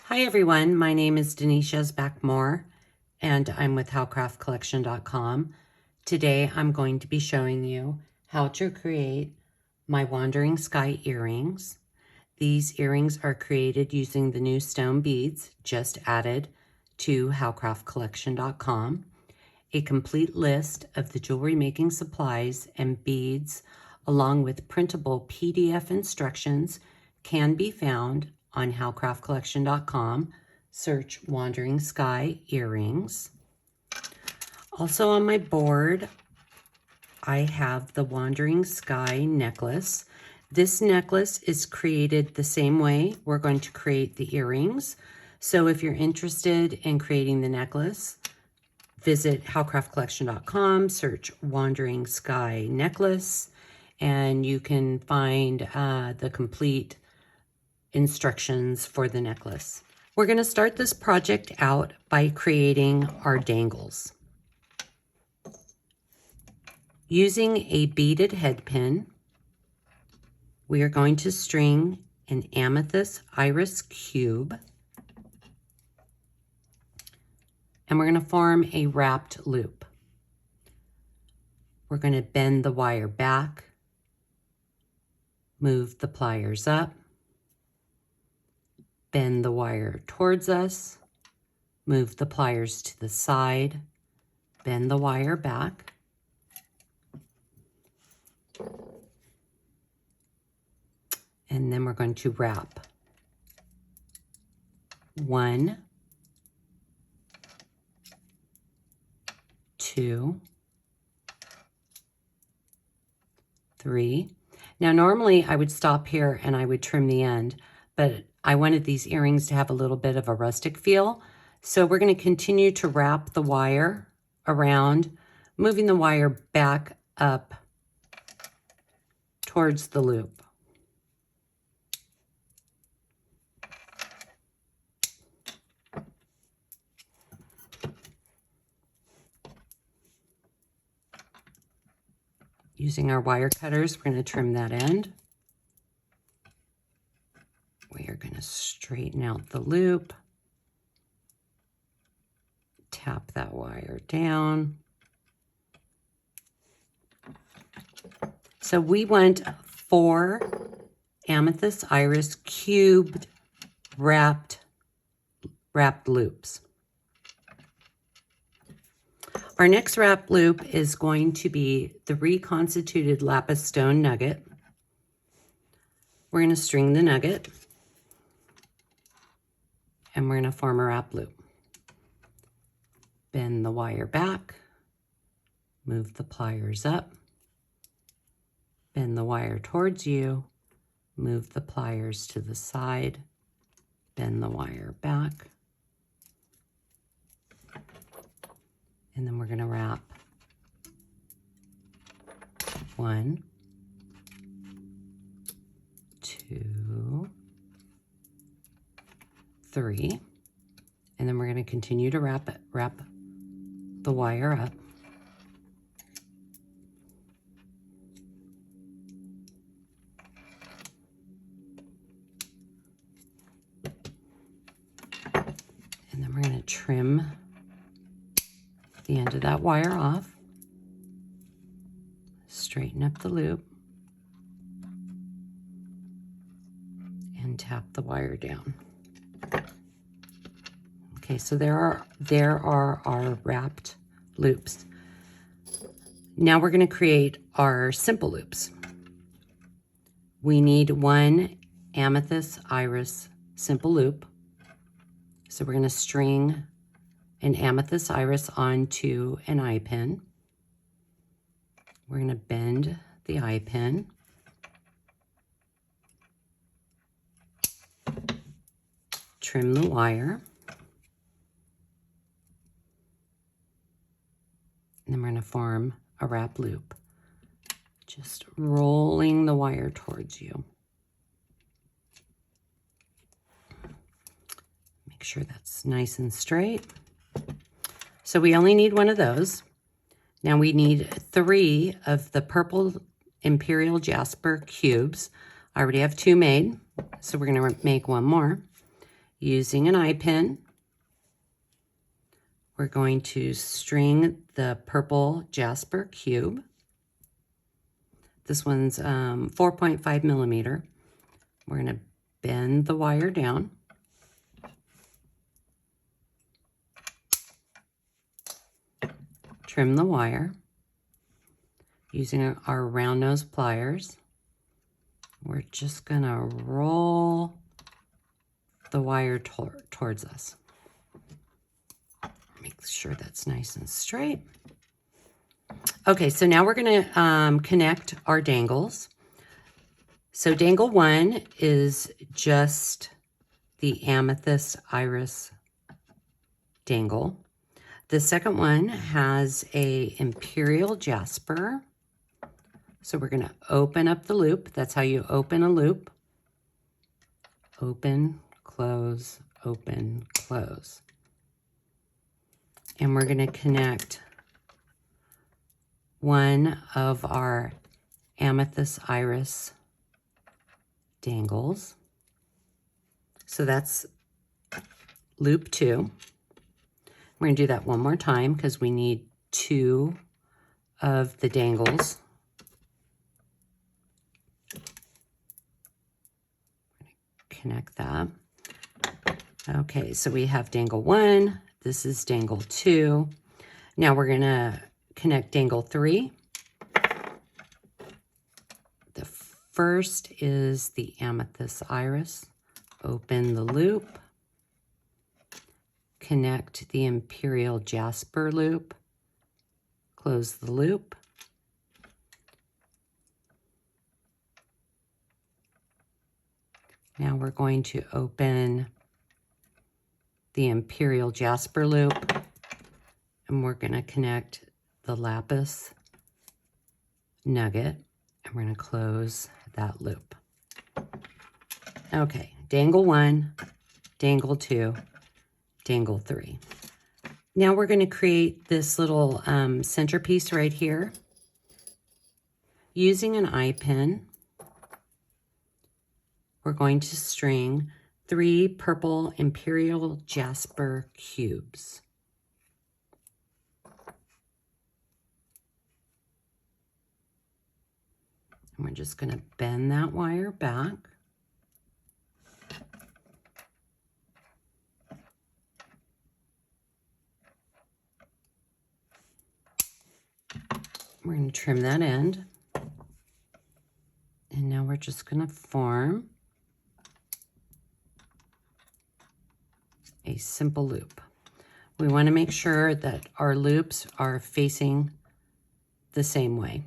Hi everyone, my name is Denise Backmore and I'm with howcraftcollection.com. Today I'm going to be showing you how to create my Wandering Sky earrings. These earrings are created using the new stone beads just added to howcraftcollection.com. A complete list of the jewelry making supplies and beads along with printable PDF instructions can be found on howcraftcollection.com. Search Wandering Sky earrings. Also on my board, I have the Wandering Sky necklace. This necklace is created the same way we're going to create the earrings. So if you're interested in creating the necklace, visit howcraftcollection.com, search Wandering Sky necklace, and you can find the complete instructions for the necklace. We're going to start this project out by creating our dangles. Using a beaded head pin, we are going to string an amethyst iris cube, and we're going to form a wrapped loop. We're going to bend the wire back, move the pliers up, bend the wire towards us, move the pliers to the side, bend the wire back, and then we're going to wrap 1, 2, 3. Now normally I would stop here and I would trim the end, but I wanted these earrings to have a little bit of a rustic feel. So we're going to continue to wrap the wire around, moving the wire back up towards the loop. Using our wire cutters, we're going to trim that end. We are going to straighten out the loop, tap that wire down. So we want 4 amethyst iris cubed wrapped loops. Our next wrap loop is going to be the reconstituted lapis stone nugget. We're going to string the nugget, and we're going to form a wrap loop. Bend the wire back, move the pliers up, bend the wire towards you, move the pliers to the side, bend the wire back, and then we're going to wrap 1, 2, 3, and then we're going to continue to wrap the wire up. And then we're going to trim the end of that wire off, straighten up the loop, and tap the wire down. Okay, so there are our wrapped loops. Now we're going to create our simple loops. We need 1 amethyst iris simple loop. So we're going to string an amethyst iris onto an eye pin. We're going to bend the eye pin. Trim the wire. And then we're going to form a wrap loop, just rolling the wire towards you. Make sure that's nice and straight. So we only need 1 of those. Now we need 3 of the purple imperial jasper cubes. I already have 2 made, so we're going to make 1 more. Using an eye pin, we're going to string the purple jasper cube. This one's 4.5 millimeter. We're going to bend the wire down. Trim the wire using our round nose pliers. We're just going to roll the wire towards us. Make sure that's nice and straight. Okay, so now we're going to connect our dangles. So dangle 1 is just the amethyst iris dangle. The second one has a imperial jasper. So we're going to open up the loop. That's how you open a loop. Open, close, open, close. And we're going to connect one of our amethyst iris dangles. So that's loop 2. We're going to do that one more time because we need 2 of the dangles. Connect that. Okay, so we have dangle 1. This is dangle 2. Now we're going to connect dangle 3. The first is the amethyst iris. Open the loop. Connect the imperial jasper loop. Close the loop. Now we're going to open the imperial jasper loop, and we're going to connect the lapis nugget, and we're going to close that loop. Okay, dangle 1, dangle 2, dangle 3. Now we're going to create this little centerpiece right here. Using an eye pin, we're going to string 3 purple imperial jasper cubes. And we're just going to bend that wire back. We're going to trim that end. And now we're just going to form a simple loop. We want to make sure that our loops are facing the same way.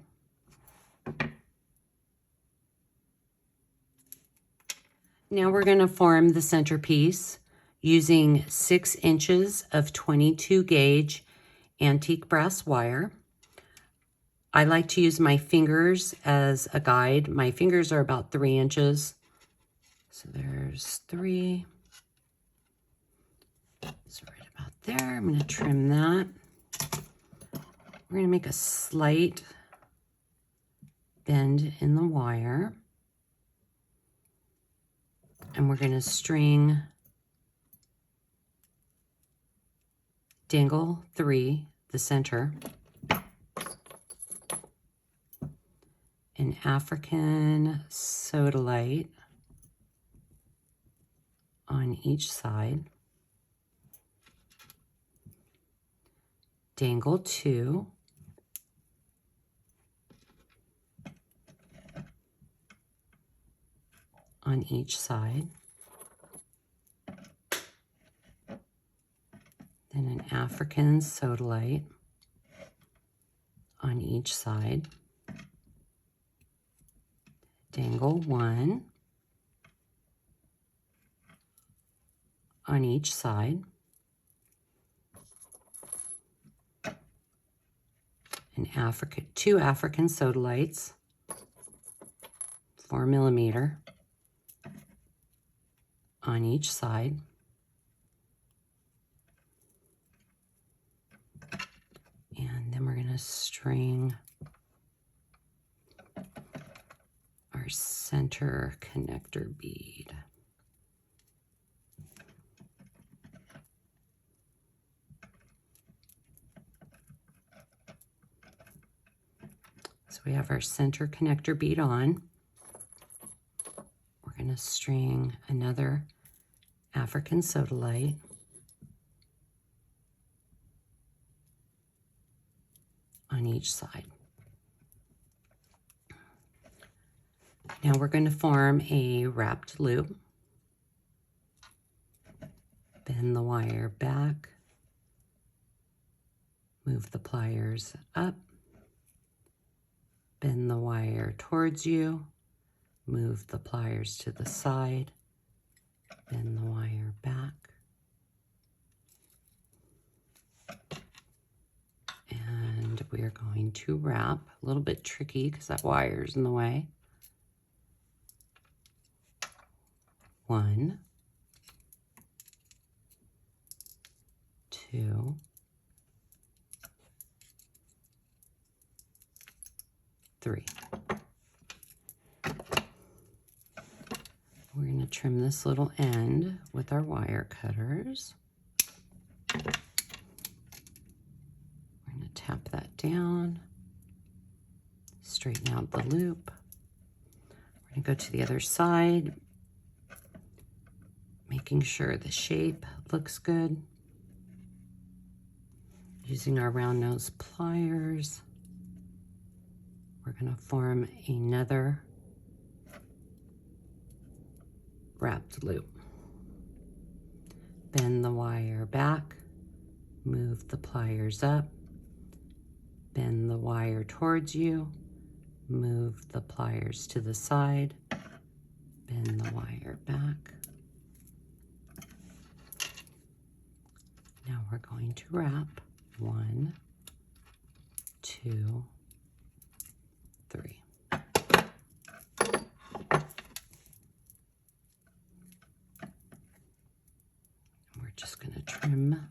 Now we're going to form the centerpiece using 6 inches of 22 gauge antique brass wire. I like to use my fingers as a guide. My fingers are about 3 inches. So there's 3. So right about there, I'm going to trim that. We're going to make a slight bend in the wire. And we're going to string dangle 3, the center, an African sodalite on each side, dangle 2, on each side, then an African sodalite on each side, dangle 1 on each side, two African sodalites, 4 millimeter on each side, and then we're going to string our center connector bead. So we have our center connector bead on. We're going to string another African sodalite. On each side. Now we're going to form a wrapped loop. Bend the wire back. Move the pliers up. Bend the wire towards you. Move the pliers to the side. Bend the wire back. And we are going to wrap. A little bit tricky because that wire is in the way. 1, 2, 3. We're going to trim this little end with our wire cutters. We're going to tap that down, straighten out the loop. We're going to go to the other side, making sure the shape looks good. Using our round nose pliers, we're going to form another wrapped loop. Bend the wire back, move the pliers up, bend the wire towards you, move the pliers to the side, bend the wire back. Now we're going to wrap 1, 2, 3. We're just going to trim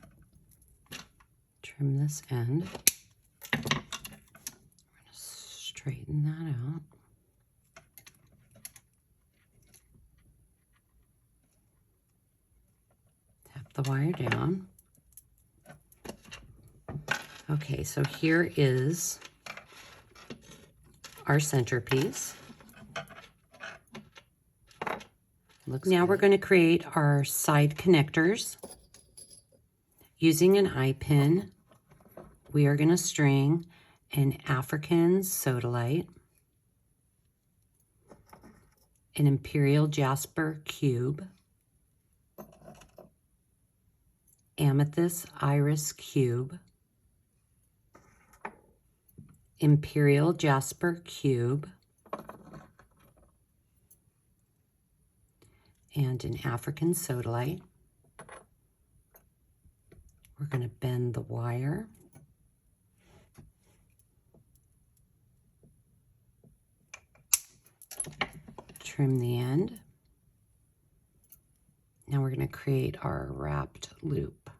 this end. We're going to straighten that out. Tap the wire down. Okay, so here is our centerpiece. Now we're going to create our side connectors. Using an eye pin, we are going to string an African sodalite, an imperial jasper cube, amethyst iris cube, imperial jasper cube, and an African sodalite. We're going to bend the wire. Trim the end. Now we're going to create our wrapped loop.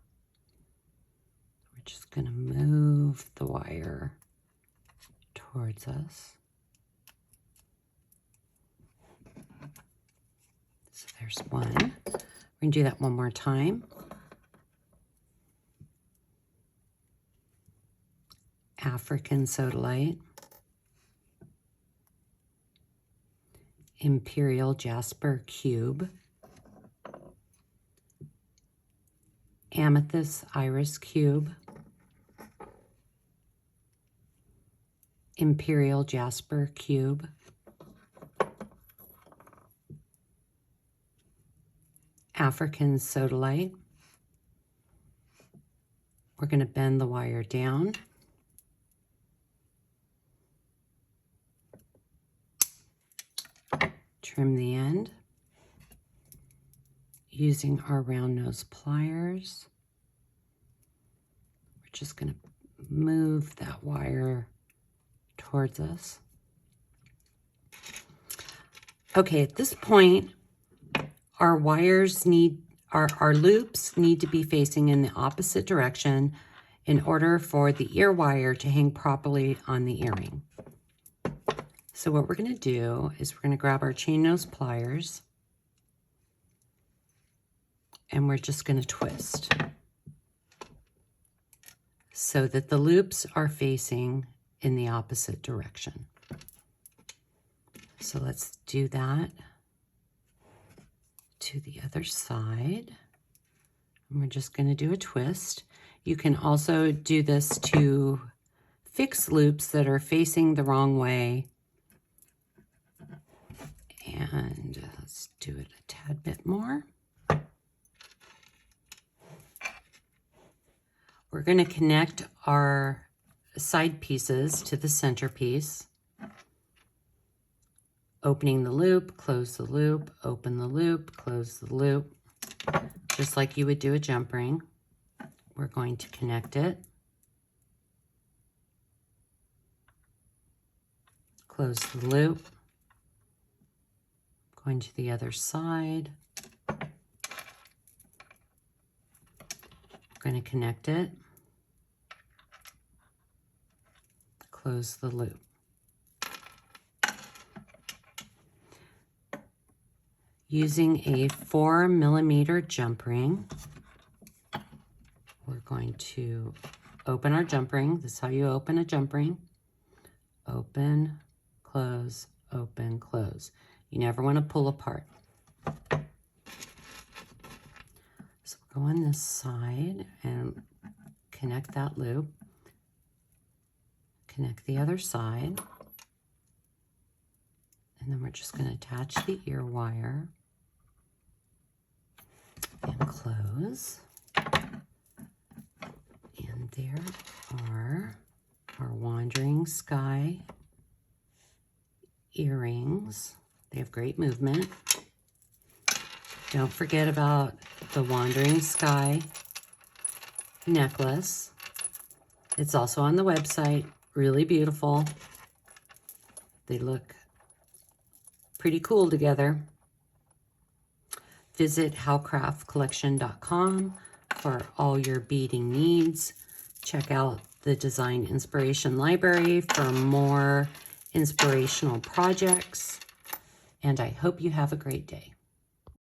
We're just going to move the wire towards us. So there's one. We're going to do that one more time. African sodalite, imperial jasper cube, amethyst iris cube, imperial jasper cube, African sodalite. We're going to bend the wire down. Trim the end. Using our round nose pliers, we're just going to move that wire towards us. Okay, at this point, our wires need, our loops need to be facing in the opposite direction in order for the ear wire to hang properly on the earring. So what we're going to do is we're going to grab our chain nose pliers and we're just going to twist so that the loops are facing in the opposite direction. So let's do that to the other side. And we're just going to do a twist. You can also do this to fix loops that are facing the wrong way. And let's do it a tad bit more. We're going to connect our side pieces to the centerpiece. Opening the loop, close the loop, open the loop, close the loop. Just like you would do a jump ring. We're going to connect it. Close the loop. Going to the other side. We're going to connect it. Close the loop. Using a 4mm jump ring, we're going to open our jump ring. This is how you open a jump ring. Open, close, open, close. You never want to pull apart. So go on this side and connect that loop. Connect the other side. And then we're just going to attach the ear wire and close. And there are our Wandering Sky earrings. They have great movement. Don't forget about the Wandering Sky necklace. It's also on the website. Really beautiful. They look pretty cool together. Visit howcraftcollection.com for all your beading needs. Check out the Design Inspiration Library for more inspirational projects. And I hope you have a great day.